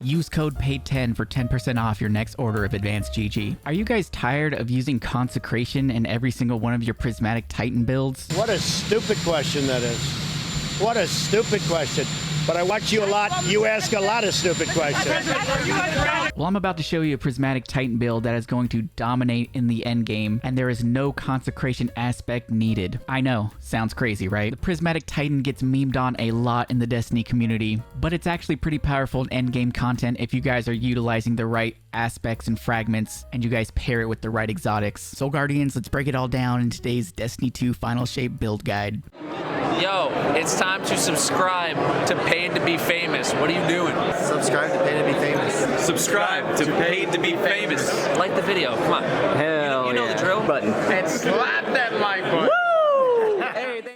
Use code PAID10 for 10% off your next order of Advanced GG. Are you guys tired of using Consecration in every single one of your Prismatic Titan builds? What a stupid question that is. What a stupid question. But I watch you a lot. You ask a lot of stupid questions. Well, I'm about to show you a Prismatic Titan build that is going to dominate in the endgame, and there is no Consecration aspect needed. I know, sounds crazy, right? The Prismatic Titan gets memed on a lot in the Destiny community, but it's actually pretty powerful in endgame content if you guys are utilizing the right aspects and fragments, and you guys pair it with the right exotics. So Guardians, let's break it all down in today's Destiny 2 Final Shape build guide. Yo, it's time to subscribe to Paid to Be Famous. What are you doing? Subscribe to Paid to Be Famous. Subscribe to Paid to Be Famous. Like the video, come on. Hell you know yeah. the drill. Button. And slap that like button.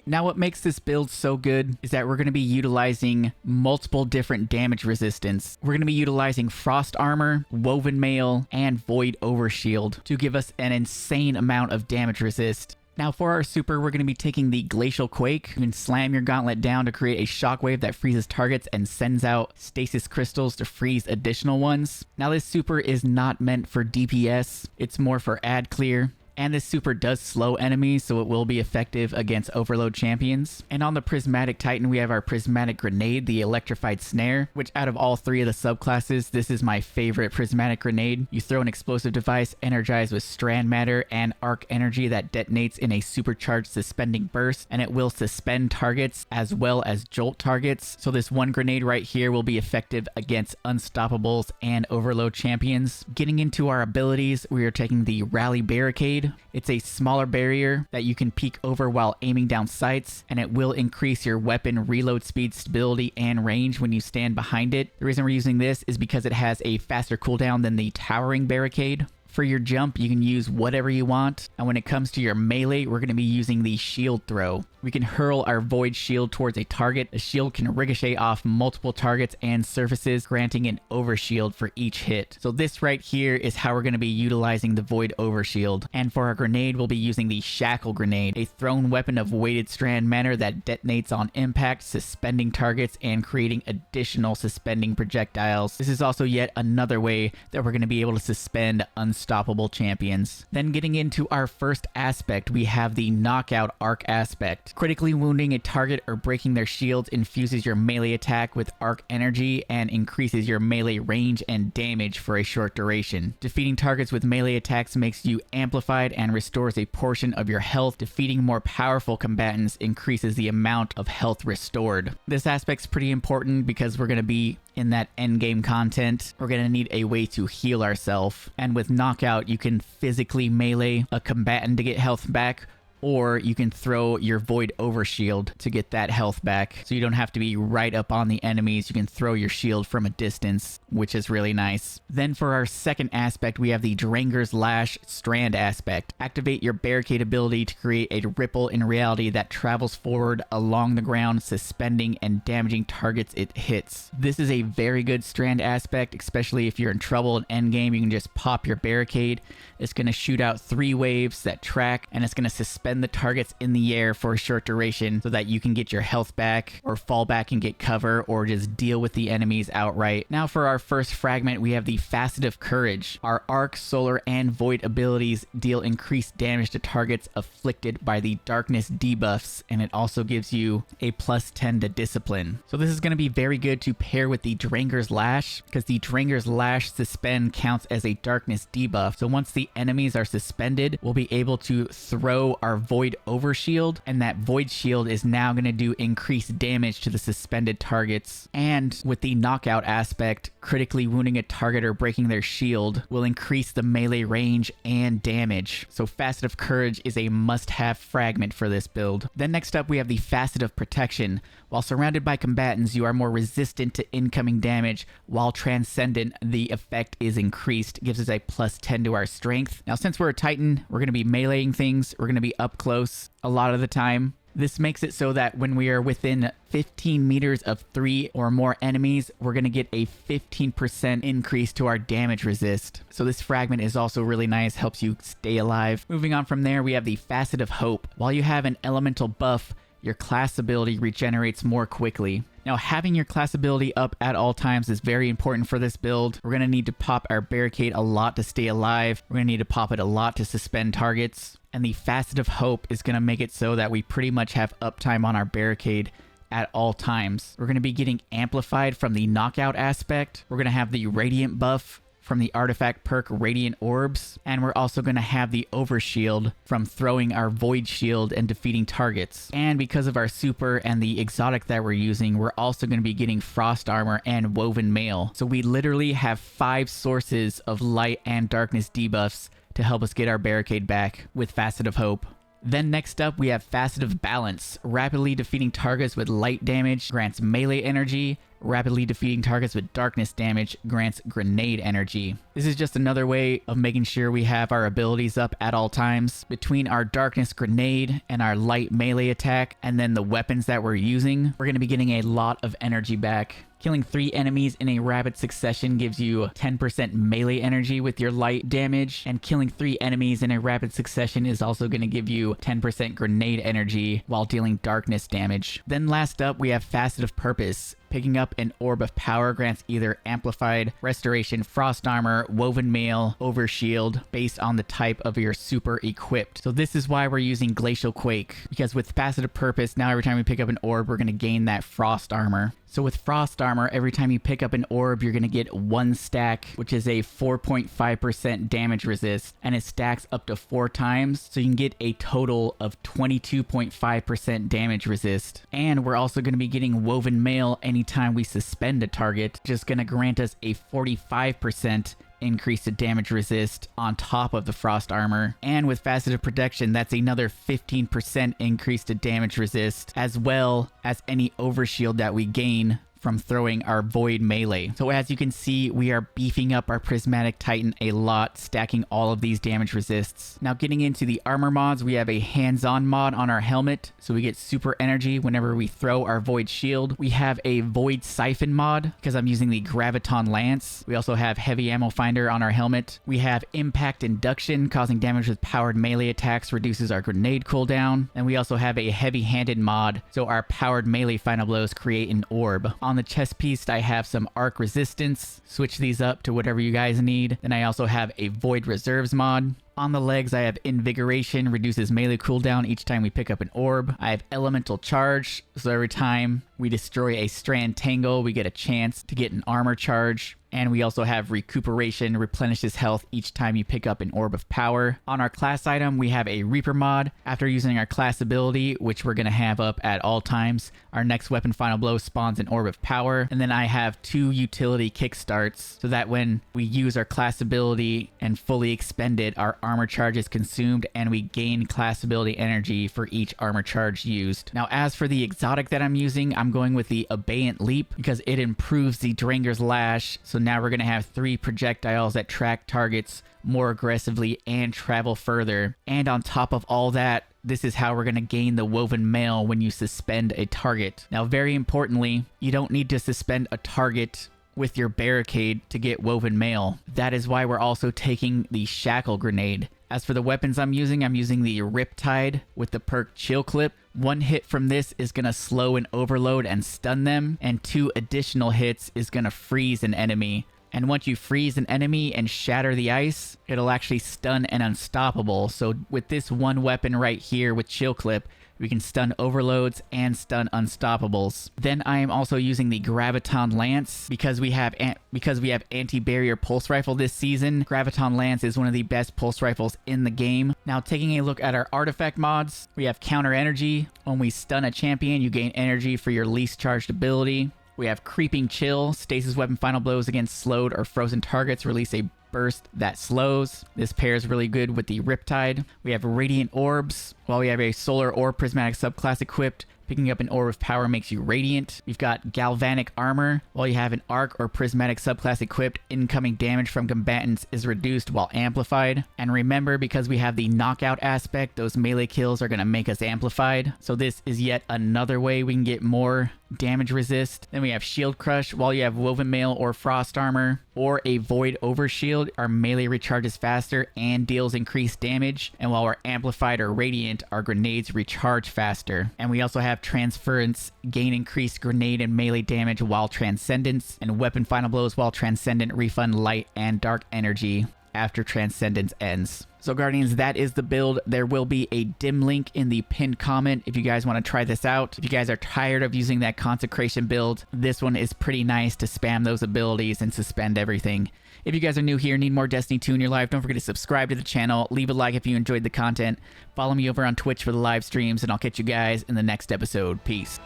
Now what makes this build so good is that we're going to be utilizing multiple different damage resistance. We're going to be utilizing Frost Armor, Woven Mail, and Void Overshield to give us an insane amount of damage resist. Now for our super, we're going to be taking the Glacial Quake. You can slam your gauntlet down to create a shockwave that freezes targets and sends out stasis crystals to freeze additional ones. Now this super is not meant for DPS, it's more for ad clear. And this super does slow enemies, so it will be effective against overload champions. And on the Prismatic Titan, we have our Prismatic Grenade, the Electrified Snare, which out of all three of the subclasses, this is my favorite Prismatic Grenade. You throw an explosive device energized with Strand Matter and Arc Energy that detonates in a supercharged suspending burst, and it will suspend targets as well as jolt targets. So this one grenade right here will be effective against Unstoppables and overload champions. Getting into our abilities, we are taking the Rally Barricade. It's a smaller barrier that you can peek over while aiming down sights, and it will increase your weapon reload speed, stability, and range when you stand behind it. The reason we're using this is because it has a faster cooldown than the Towering Barricade. For your jump, you can use whatever you want, and when it comes to your melee, we're going to be using the Shield Throw. We can hurl our Void Shield towards a target. The shield can ricochet off multiple targets and surfaces, granting an overshield for each hit. So this right here is how we're going to be utilizing the Void Overshield. And for our grenade, we'll be using the Shackle Grenade, a thrown weapon of weighted strand matter that detonates on impact, suspending targets and creating additional suspending projectiles. This is also yet another way that we're going to be able to suspend unstoppable champions. Then getting into our first aspect, we have the Knockout Arc aspect. Critically wounding a target or breaking their shields infuses your melee attack with Arc Energy and increases your melee range and damage for a short duration. Defeating targets with melee attacks makes you amplified and restores a portion of your health. Defeating more powerful combatants increases the amount of health restored. This aspect's pretty important because we're going to be in that endgame content. We're going to need a way to heal ourselves, and with Knockout you can physically melee a combatant to get health back, or you can throw your Void Overshield to get that health back. So you don't have to be right up on the enemies. You can throw your shield from a distance, which is really nice. Then for our second aspect, we have the Dranger's Lash Strand aspect. Activate your Barricade ability to create a ripple in reality that travels forward along the ground, suspending and damaging targets it hits. This is a very good strand aspect, especially if you're in trouble in endgame. You can just pop your barricade. It's going to shoot out 3 waves that track, and it's going to suspend the targets in the air for a short duration so that you can get your health back or fall back and get cover or just deal with the enemies outright. Now for our first fragment, we have the Facet of Courage. Our Arc, Solar, and Void abilities deal increased damage to targets afflicted by the darkness debuffs, and it also gives you a +10 to discipline. So this is going to be very good to pair with the Dranger's Lash, because the Dranger's Lash suspend counts as a darkness debuff. So once the enemies are suspended, we'll be able to throw our Void Overshield, and that Void Shield is now going to do increased damage to the suspended targets. And with the Knockout aspect, critically wounding a target or breaking their shield will increase the melee range and damage. So Facet of Courage is a must-have fragment for this build. Then next up, we have the Facet of Protection. While surrounded by combatants, you are more resistant to incoming damage, while Transcendent, the effect is increased, gives us a +10 to our strength. Now since we're a Titan, we're going to be meleeing things, we're going to be up close a lot of the time. This makes it so that when we are within 15 meters of 3 or more enemies, we're going to get a 15% increase to our damage resist. So this fragment is also really nice, helps you stay alive. Moving on from there, we have the Facet of Hope. While you have an elemental buff, your class ability regenerates more quickly. Now, having your class ability up at all times is very important for this build. We're going to need to pop our barricade a lot to stay alive. We're going to need to pop it a lot to suspend targets. And the Facet of Hope is going to make it so that we pretty much have uptime on our barricade at all times. We're going to be getting amplified from the knockout aspect. We're going to have the radiant buff from the artifact perk Radiant Orbs, and we're also going to have the overshield from throwing our void shield and defeating targets. And because of our super and the exotic that we're using, we're also going to be getting frost armor and woven mail. So we literally have 5 sources of light and darkness debuffs to help us get our barricade back with Facet of Hope. Then next up, we have Facet of Balance. Rapidly defeating targets with light damage grants melee energy. Rapidly defeating targets with darkness damage grants grenade energy. This is just another way of making sure we have our abilities up at all times. Between our darkness grenade and our light melee attack, and then the weapons that we're using, we're going to be getting a lot of energy back. Killing 3 enemies in a rapid succession gives you 10% melee energy with your light damage, and killing 3 enemies in a rapid succession is also going to give you 10% grenade energy while dealing darkness damage. Then last up, we have Facet of Purpose. Picking up an Orb of Power grants either Amplified, Restoration, Frost Armor, Woven Mail, Overshield, based on the type of your super equipped. So this is why we're using Glacial Quake, because with Facet of Purpose, now every time we pick up an orb, we're going to gain that Frost Armor. So with Frost Armor, every time you pick up an orb, you're going to get 1 stack, which is a 4.5% damage resist, and it stacks up to 4 times, so you can get a total of 22.5% damage resist. And we're also going to be getting Woven Mail anytime we suspend a target, just going to grant us a 45% increase to damage resist on top of the frost armor. And with Faceted Protection, that's another 15% increase to damage resist, as well as any overshield that we gain from throwing our void melee. So as you can see, we are beefing up our Prismatic Titan a lot, stacking all of these damage resists. Now getting into the armor mods, we have a hands-on mod on our helmet, so we get super energy whenever we throw our void shield. We have a void siphon mod, because I'm using the Graviton Lance. We also have heavy ammo finder on our helmet. We have impact induction, causing damage with powered melee attacks, reduces our grenade cooldown. And we also have a heavy-handed mod, so our powered melee final blows create an orb. On the chest piece, I have some arc resistance. Switch these up to whatever you guys need. Then I also have a void reserves mod. On the legs, I have Invigoration, reduces melee cooldown each time we pick up an orb. I have Elemental Charge, so every time we destroy a strand tangle, we get a chance to get an armor charge. And we also have Recuperation, replenishes health each time you pick up an Orb of Power. On our class item, we have a Reaper mod. After using our class ability, which we're going to have up at all times, our next weapon final blow spawns an Orb of Power. And then I have 2 utility kickstarts, so that when we use our class ability and fully expend it, our armor charge is consumed and we gain class ability energy for each armor charge used. Now as for the exotic that I'm using, I'm going with the Abeyant Leap because it improves the Dranger's Lash. So now we're going to have 3 projectiles that track targets more aggressively and travel further. And on top of all that, this is how we're going to gain the Woven Mail when you suspend a target. Now very importantly, you don't need to suspend a target with your barricade to get Woven Mail. That is why we're also taking the Shackle Grenade. As for the weapons I'm using the Riptide with the perk Chill Clip. 1 hit from this is going to slow an overload and stun them, and 2 additional hits is going to freeze an enemy. And once you freeze an enemy and shatter the ice, it'll actually stun an unstoppable. So with this 1 weapon right here with Chill Clip, we can stun overloads and stun unstoppables. Then I am also using the Graviton Lance because we have anti-barrier pulse rifle this season. Graviton Lance is one of the best pulse rifles in the game. Now taking a look at our artifact mods, we have counter energy. When we stun a champion, you gain energy for your least charged ability. We have Creeping Chill. Stasis weapon final blows against slowed or frozen targets release a burst that slows. This pairs really good with the Riptide. We have Radiant Orbs. While we have a Solar or Prismatic subclass equipped, picking up an Orb of Power makes you radiant. We've got Galvanic Armor. While you have an Arc or Prismatic subclass equipped, incoming damage from combatants is reduced while amplified. And remember, because we have the knockout aspect, those melee kills are going to make us amplified. So this is yet another way we can get more damage resist. Then we have Shield Crush. While you have Woven Mail or Frost Armor or a Void Overshield, our melee recharges faster and deals increased damage. And while we're Amplified or Radiant, our grenades recharge faster. And we also have Transference, gain increased grenade and melee damage while Transcendence, and Weapon Final Blows while Transcendent refund light and dark energy after Transcendence ends. So Guardians, that is the build. There will be a dim link in the pinned comment if you guys want to try this out. If you guys are tired of using that Consecration build, this one is pretty nice to spam those abilities and suspend everything. If you guys are new here, need more Destiny 2 in your life, don't forget to subscribe to the channel, leave a like if you enjoyed the content, follow me over on Twitch for the live streams, and I'll catch you guys in the next episode. Peace.